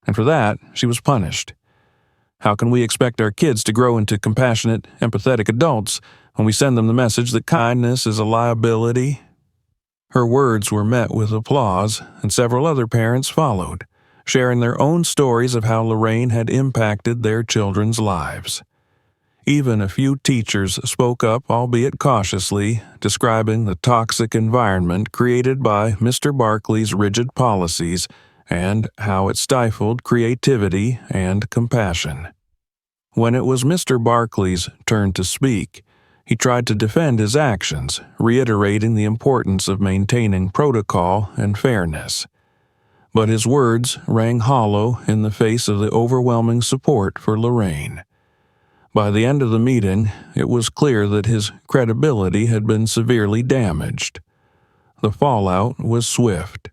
And for that, she was punished. How can we expect our kids to grow into compassionate, empathetic adults when we send them the message that kindness is a liability?" Her words were met with applause, and several other parents followed, sharing their own stories of how Lorraine had impacted their children's lives. Even a few teachers spoke up, albeit cautiously, describing the toxic environment created by Mr. Barkley's rigid policies and how it stifled creativity and compassion. When it was Mr. Barkley's turn to speak, he tried to defend his actions, reiterating the importance of maintaining protocol and fairness. But his words rang hollow in the face of the overwhelming support for Lorraine. By the end of the meeting, it was clear that his credibility had been severely damaged. The fallout was swift.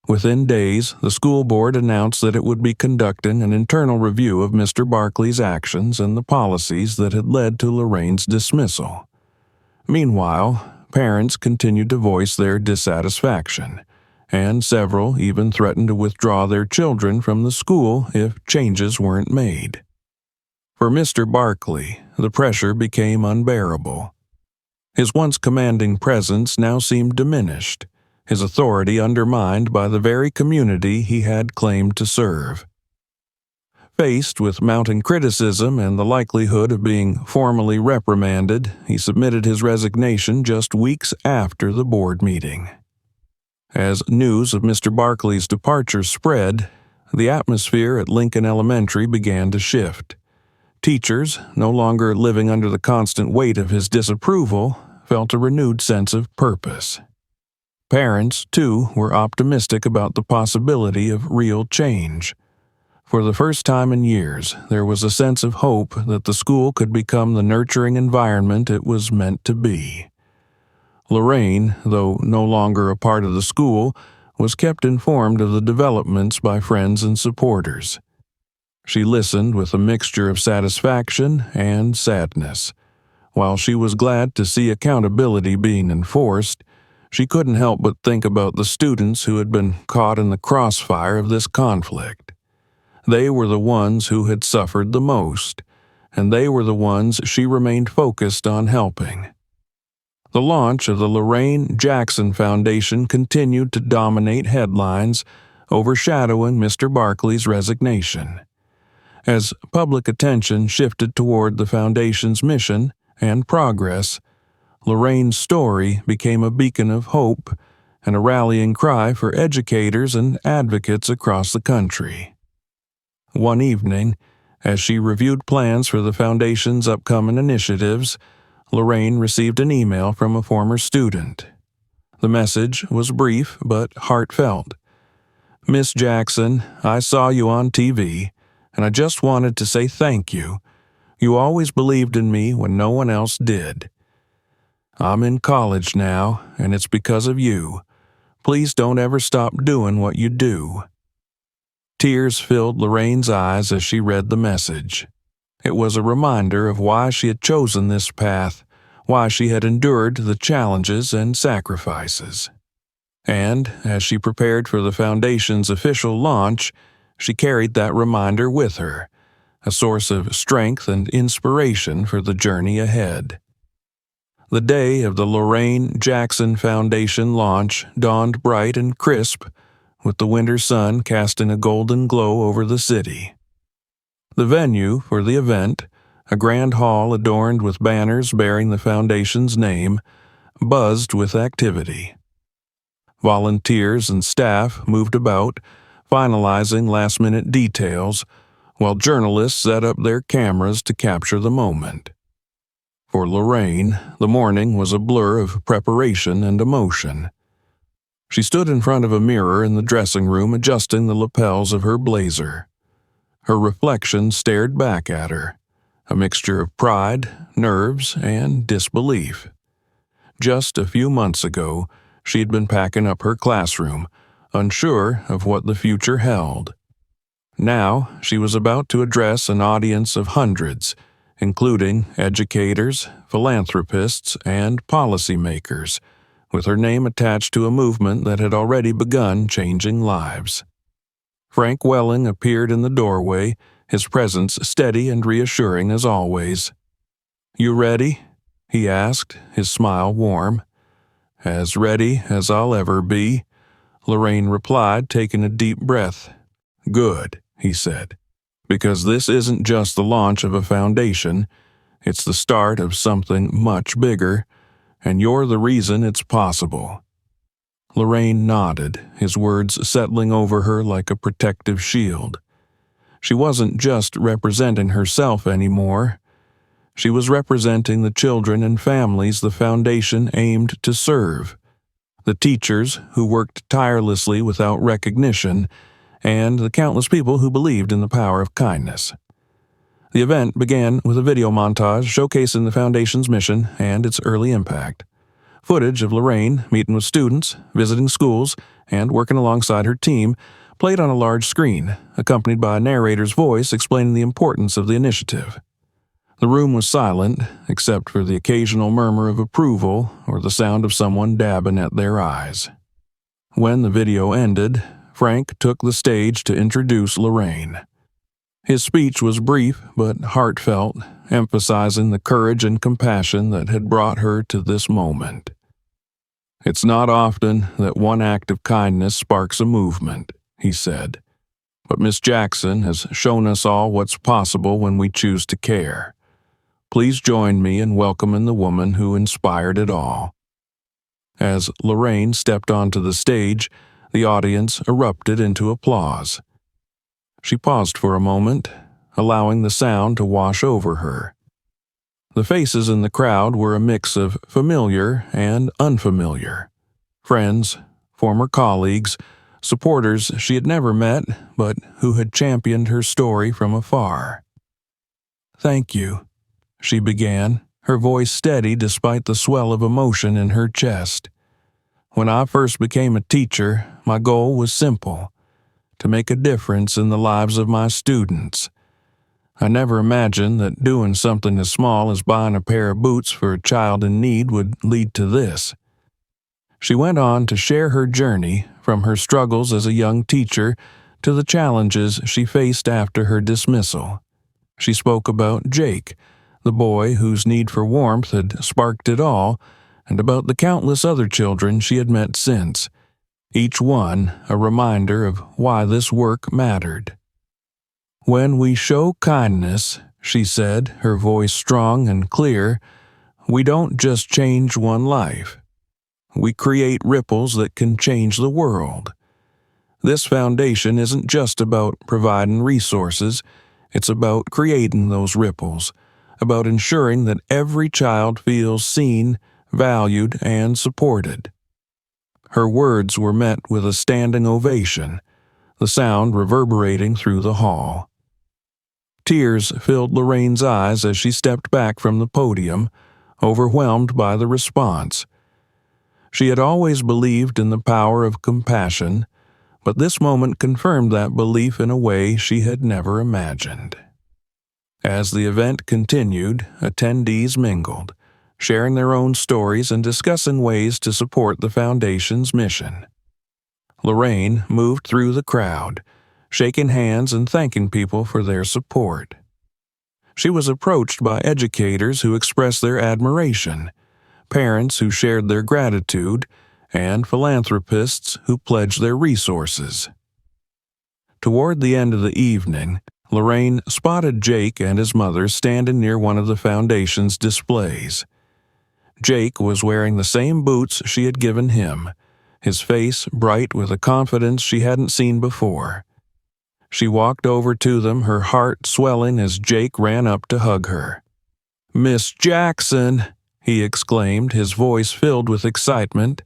Within days, the school board announced that it would be conducting an internal review of Mr. Barkley's actions and the policies that had led to Lorraine's dismissal. Meanwhile, parents continued to voice their dissatisfaction, and several even threatened to withdraw their children from the school if changes weren't made. For Mr. Barkley, the pressure became unbearable. His once commanding presence now seemed diminished, his authority undermined by the very community he had claimed to serve. Faced with mounting criticism and the likelihood of being formally reprimanded, he submitted his resignation just weeks after the board meeting. As news of Mr. Barkley's departure spread, the atmosphere at Lincoln Elementary began to shift. Teachers, no longer living under the constant weight of his disapproval, felt a renewed sense of purpose. Parents, too, were optimistic about the possibility of real change. For the first time in years, there was a sense of hope that the school could become the nurturing environment it was meant to be. Lorraine, though no longer a part of the school, was kept informed of the developments by friends and supporters. She listened with a mixture of satisfaction and sadness. While she was glad to see accountability being enforced, she couldn't help but think about the students who had been caught in the crossfire of this conflict. They were the ones who had suffered the most, and they were the ones she remained focused on helping. The launch of the Lorraine Jackson Foundation continued to dominate headlines, overshadowing Mr. Barkley's resignation. As public attention shifted toward the foundation's mission and progress, Lorraine's story became a beacon of hope and a rallying cry for educators and advocates across the country. One evening, as she reviewed plans for the foundation's upcoming initiatives, Lorraine received an email from a former student. The message was brief but heartfelt. "Miss Jackson, I saw you on TV, and I just wanted to say thank you. You always believed in me when no one else did. I'm in college now, and it's because of you. Please don't ever stop doing what you do." Tears filled Lorraine's eyes as she read the message. It was a reminder of why she had chosen this path, why she had endured the challenges and sacrifices. And as she prepared for the foundation's official launch, she carried that reminder with her, a source of strength and inspiration for the journey ahead. The day of the Lorraine Jackson Foundation launch dawned bright and crisp, with the winter sun casting a golden glow over the city. The venue for the event, a grand hall adorned with banners bearing the foundation's name, buzzed with activity. Volunteers and staff moved about, finalizing last-minute details, while journalists set up their cameras to capture the moment. For Lorraine, the morning was a blur of preparation and emotion. She stood in front of a mirror in the dressing room adjusting the lapels of her blazer. Her reflection stared back at her, a mixture of pride, nerves, and disbelief. Just a few months ago, she had been packing up her classroom, unsure of what the future held. Now, she was about to address an audience of hundreds, including educators, philanthropists, and policymakers, with her name attached to a movement that had already begun changing lives. Frank Welling appeared in the doorway, his presence steady and reassuring as always. "You ready?" he asked, his smile warm. "As ready as I'll ever be," Lorraine replied, taking a deep breath. "Good," he said, "because this isn't just the launch of a foundation, it's the start of something much bigger, and you're the reason it's possible." Lorraine nodded, his words settling over her like a protective shield. She wasn't just representing herself anymore. She was representing the children and families the foundation aimed to serve, the teachers who worked tirelessly without recognition, and the countless people who believed in the power of kindness. The event began with a video montage showcasing the foundation's mission and its early impact. Footage of Lorraine meeting with students, visiting schools, and working alongside her team played on a large screen, accompanied by a narrator's voice explaining the importance of the initiative. The room was silent, except for the occasional murmur of approval or the sound of someone dabbing at their eyes. When the video ended, Frank took the stage to introduce Lorraine. His speech was brief but heartfelt, emphasizing the courage and compassion that had brought her to this moment. "It's not often that one act of kindness sparks a movement," he said, "but Miss Jackson has shown us all what's possible when we choose to care. Please join me in welcoming the woman who inspired it all." As Lorraine stepped onto the stage, the audience erupted into applause. She paused for a moment, allowing the sound to wash over her. The faces in the crowd were a mix of familiar and unfamiliar. Friends, former colleagues, supporters she had never met, but who had championed her story from afar. "Thank you," she began, her voice steady despite the swell of emotion in her chest. "When I first became a teacher, my goal was simple: to make a difference in the lives of my students. I never imagined that doing something as small as buying a pair of boots for a child in need would lead to this." She went on to share her journey, from her struggles as a young teacher to the challenges she faced after her dismissal. She spoke about Jake, the boy whose need for warmth had sparked it all, and about the countless other children she had met since, each one a reminder of why this work mattered. "When we show kindness," she said, her voice strong and clear, "we don't just change one life. We create ripples that can change the world. This foundation isn't just about providing resources, it's about creating those ripples, about ensuring that every child feels seen, valued, and supported." Her words were met with a standing ovation, the sound reverberating through the hall. Tears filled Lorraine's eyes as she stepped back from the podium, overwhelmed by the response. She had always believed in the power of compassion, but this moment confirmed that belief in a way she had never imagined. As the event continued, attendees mingled, sharing their own stories and discussing ways to support the Foundation's mission. Lorraine moved through the crowd, shaking hands and thanking people for their support. She was approached by educators who expressed their admiration, parents who shared their gratitude, and philanthropists who pledged their resources. Toward the end of the evening, Lorraine spotted Jake and his mother standing near one of the Foundation's displays. Jake was wearing the same boots she had given him, his face bright with a confidence she hadn't seen before. She walked over to them, her heart swelling as Jake ran up to hug her. "Miss Jackson," he exclaimed, his voice filled with excitement.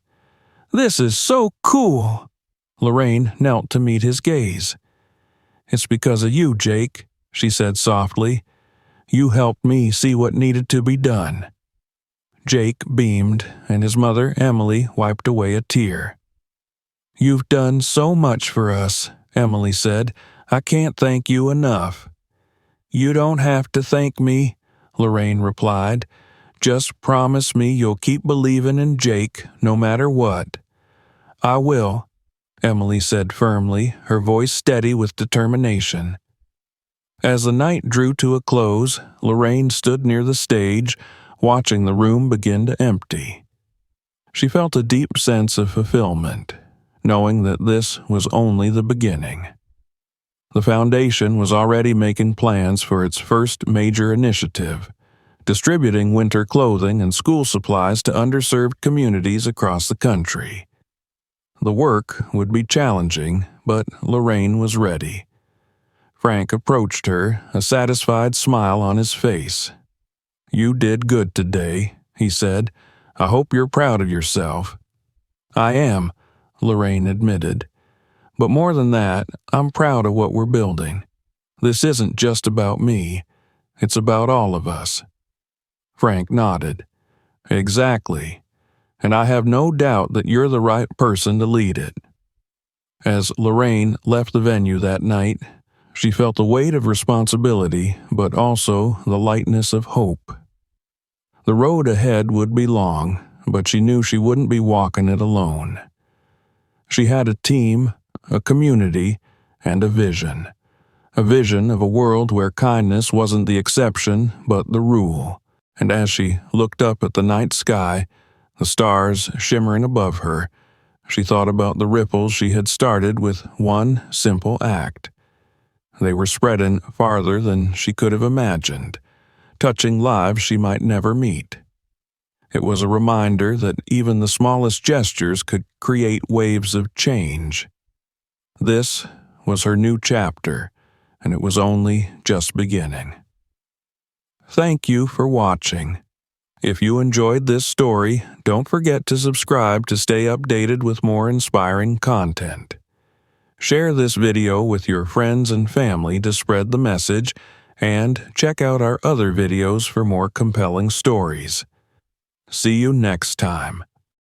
"This is so cool!" Lorraine knelt to meet his gaze. "It's because of you, Jake," she said softly. "You helped me see what needed to be done." Jake beamed, and his mother, Emily, wiped away a tear. "You've done so much for us," Emily said. "I can't thank you enough." "You don't have to thank me," Lorraine replied. "Just promise me you'll keep believing in Jake, no matter what." "I will," Emily said firmly, her voice steady with determination. As the night drew to a close, Lorraine stood near the stage, watching the room begin to empty. She felt a deep sense of fulfillment, knowing that this was only the beginning. The Foundation was already making plans for its first major initiative, distributing winter clothing and school supplies to underserved communities across the country. The work would be challenging, but Lorraine was ready. Frank approached her, a satisfied smile on his face. "You did good today," he said. "I hope you're proud of yourself." "I am," Lorraine admitted. "But more than that, I'm proud of what we're building. This isn't just about me. It's about all of us." Frank nodded. "Exactly. And I have no doubt that you're the right person to lead it." As Lorraine left the venue that night, she felt the weight of responsibility, but also the lightness of hope. The road ahead would be long, but she knew she wouldn't be walking it alone. She had a team, a community, and a vision of a world where kindness wasn't the exception but the rule. And as she looked up at the night sky, the stars shimmering above her, she thought about the ripples she had started with one simple act. They were spreading farther than she could have imagined, touching lives she might never meet. It was a reminder that even the smallest gestures could create waves of change. This was her new chapter, and it was only just beginning. Thank you for watching. If you enjoyed this story, don't forget to subscribe to stay updated with more inspiring content. Share this video with your friends and family to spread the message, and check out our other videos for more compelling stories. See you next time.